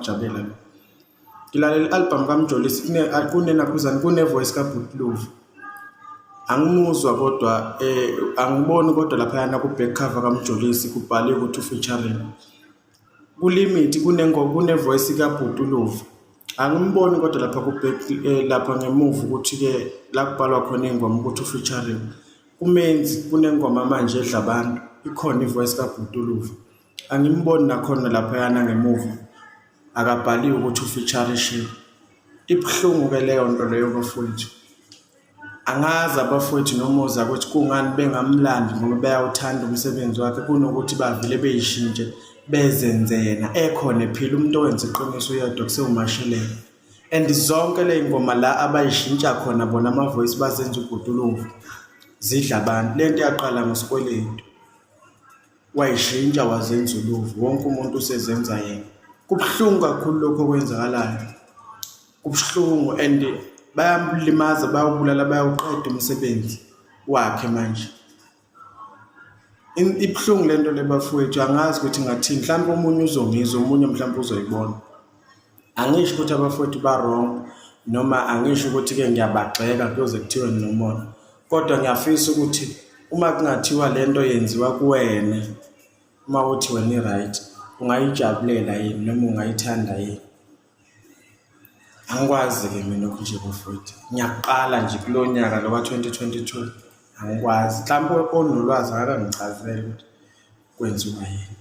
Jabelela. Ngilalela album kaMjolisi kunenakhuzani kune-voice kaULuve. Angimuzwa kodwa angiboni kodwa laphayana ku-back cover kaMjolisi kubhaliwe ukuthi u-featuring. Kulimit kune-voice kaULuve. Angimboni kodwa lapha ku-back lapha ngemuva ukuthi-ke la kubhalwa khona ingoma ukuthi u-featuring. Kumenzi kunengoma manje edla abantu ikhona i-voice kaULuve. Angimboni nakhona laphayana ngemuva akabhaliwe ukuthi u-featuring. Ibhlungu-ke leyo nto leyo bafowethu. Angazi abafowethu nomuza ukuthi kungani bengamlandi ngoba bayawuthanda umsebenzi wakhe kunokuthi bavele beyishintshe bezenzena ekhona ephila umuntu owenza iqiniso yedwa kusewumashelela. And zonke le ngoma la abayishintsha khona bona ama-voice bazenza uLuve zidla abantu. Lento yaqala ngesikweletu wayishintsha wazenza uLuve, wonke umuntu usezenza yena. Kubhlungu kakhulu lokho okwenzakalayo, kubhlungu and bayamlimaza, bayawubulala, bayawuqeda umsebenzi wakhe manje. Ibhlungu lento le bafowethu, angazi ukuthi ngathini, mhlawumbe omunye uzongizwa, omunye mhlawumbe uzoyibona. Angisho ukuthi abafowethu ba-wrong noma angisho ukuthi-ke ngiyabagxeka kuyoze kuthiwe nomona, kodwa ngiyafisa ukuthi uma kungathiwa lento yenziwa kuwena, uma uthi wena i-right, ungayijabulela yini noma ungayithanda yini? Angikwazi-ke mina lokhu nje bafowethu, ngiyaqala nje kulo nyaka lo ka-2022, angikwazi. Mhlawumbe onolwazi akangichazele ukuthi kwenziwa yini.